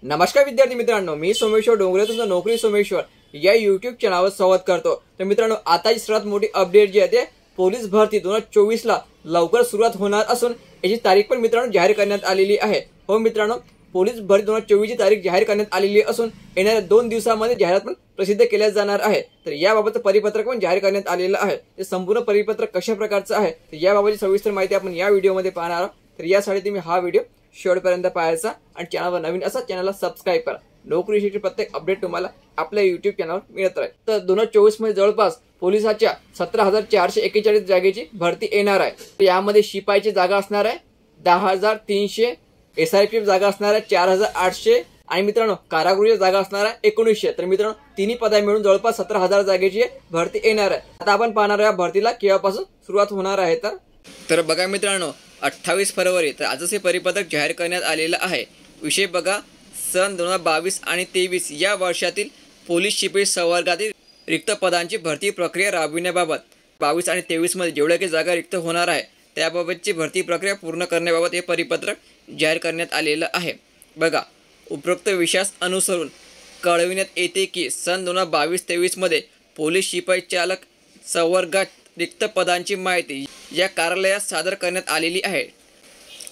नमस्कार विद्यार्थी मित्रांनो, मी सोमेश्वर डोंगरे तुमचं नोकरी सोमेश्वर या YouTube चॅनलवर स्वागत करतो। तर मित्रांनो, आता सर्वात मोठी अपडेट जी आहे ते पोलीस भरती 2024 ला लवकर सुरुवात होणार असून याची तारीख पण मित्रांनो जाहीर करण्यात आलेली आहे। हो मित्रांनो, पोलीस भरती 2024 ची तारीख जाहीर करण्यात आलेली असून येणाऱ्या 2 दिवसांमध्ये जाहिरात पण प्रसिद्ध केल्या जाणार आहे। तर याबाबतचं परिपत्रक पण जाहीर करण्यात आलेलं आहे। ते संपूर्ण परिपत्रक कशा प्रकारचं आहे तर याबाबतची सविस्तर माहिती आपण या व्हिडिओमध्ये पाहणार आहोत। तर यासाठी तुम्ही हा व्हिडिओ शेवटपर्यंत पाहायचा आणि चॅनलवर नवीन असा चॅनलला सबस्क्राइब करा। नोकरीची प्रत्येक अपडेट तुम्हाला आपल्या YouTube चॅनलवर मिळत राहील। तर 2024 मध्ये जवळपास पोलिसाच्या 17,441 जागेची भरती येणार आहे। तर यामध्ये शिपाईची जागा असणार आहे 10,300, SRPF जागा असणार आहे 4,800 आणि मित्रांनो कारागृह जागा असणार आहे 1900। तर मित्रांनो तिन्ही पदा मिळून जवळपास 17,000 जागेची भरती येणार आहे। आता आपण पाहणार या भरतीला केव्हापासून सुरुवात होणार आहे। तर बघा मित्रांनो, 28 फरवरी तर आजच हे परिपत्रक जाहीर करण्यात आलेलं आहे। विषय बघा, सन 2022 आणि 23 या वर्षातील पोलीस शिपाई संवर्गातील रिक्त पदांची भरती प्रक्रिया राबविण्याबाबत 22 आणि 23 मध्ये जेवढ्या काही जागा रिक्त होणार आहे त्याबाबतची भरती प्रक्रिया पूर्ण करण्याबाबत हे परिपत्रक जाहीर करण्यात आलेलं आहे। बघा, उपरोक्त विषयास अनुसरून कळविण्यात येते की सन 2022-23 मध्ये पोलीस शिपाई चालक संवर्गात रिक्त पदांची माहिती या कार्यालयात सादर करण्यात आलेली आहे।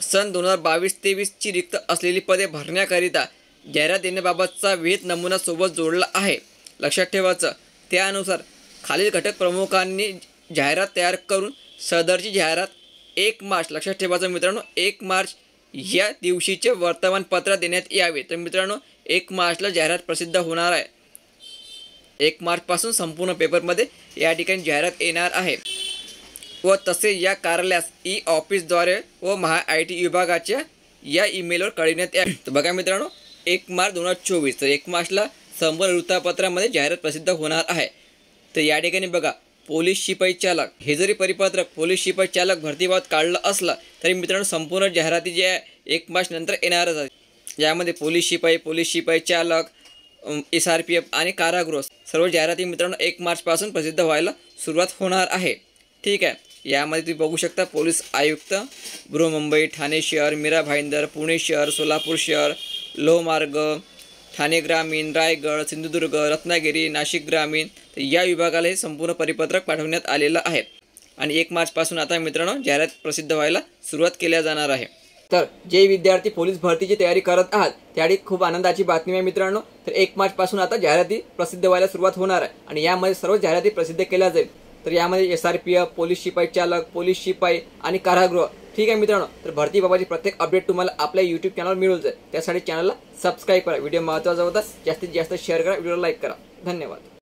सन 2022-23 ची रिक्त असलेली पदे भरण्याकरिता जाहिरात देण्याबाबतचा विहित नमुना सोबत जोडला आहे। लक्षात ठेवायचं, त्यानुसार खालील घटक प्रमुखांनी जाहिरात तयार करून सदरची जाहिरात 1 मार्च, लक्षात ठेवायचं मित्रांनो, 1 मार्च या दिवशीचे वर्तमानपत्रात देण्यात यावे। तर मित्रांनो 1 मार्चला जाहिरात प्रसिद्ध होणार आहे। 1 मार्च पासून संपूर्ण पेपरमध्ये या ठिकाणी जाहिरात येणार आहे व तसे या कार्यालयास ऑफिसद्वारे व महा-IT विभागाच्या या ईमेलवर कळविण्यात यावे। तर बघा मित्रांनो, 1 मार्च 2024 तर 1 मार्चला संपूर्ण वृत्तपत्रामध्ये जाहिरात प्रसिद्ध होणार आहे। तर या ठिकाणी बघा, पोलीस शिपाई चालक हे जरी परिपत्रक पोलीस शिपाई चालक भरतीबाबत काढलं असलं तरी मित्रांनो संपूर्ण जाहिराती जे आहे 1 मार्च नंतर येणारच आहे। यामध्ये पोलीस शिपाई चालक, SRPF आणि कारागृह सर्व जाहिराती मित्रांनो 1 मार्च पासून प्रसिद्ध व्हायला सुरुवात होणार आहे। ठीक आहे, यामध्ये तुम्ही बघू शकता पोलीस आयुक्त, बृहन्मुंबई, ठाणे शहर, मीरा भाईंदर, पुणे शहर, सोलापूर शहर, लोहमार्ग, ठाणे ग्रामीण, रायगड, सिंधुदुर्ग, रत्नागिरी, नाशिक ग्रामीण तर या विभागाला हे संपूर्ण परिपत्रक पाठवण्यात आलेलं आहे आणि 1 मार्च पासून आता मित्रांनो जाहिरात प्रसिद्ध व्हायला सुरुवात केल्या जाणार आहे। तर जे विद्यार्थी पोलीस भरतीची तयारी करत आहात त्यासाठी खूप आनंदाची बातमी आहे मित्रांनो। तर 1 मार्च पासून आता जाहिराती प्रसिद्ध व्हायला सुरुवात होणार आहे आणि यामध्ये सर्व जाहिराती प्रसिद्ध केल्या जाईल। तर यामध्ये SRPF, पोलीस शिपाई चालक, पोलीस शिपाई आणि कारागृह। ठीक आहे मित्रांनो, तर भरतीबाबतची प्रत्येक अपडेट तुम्हाला आपल्या YouTube चॅनलवर मिळून जाईल। त्यासाठी चॅनलला सबस्क्राइब करा। व्हिडिओ महत्त्वाचा होता, जास्तीत जास्त शेअर करा, व्हिडिओला लाईक करा। धन्यवाद।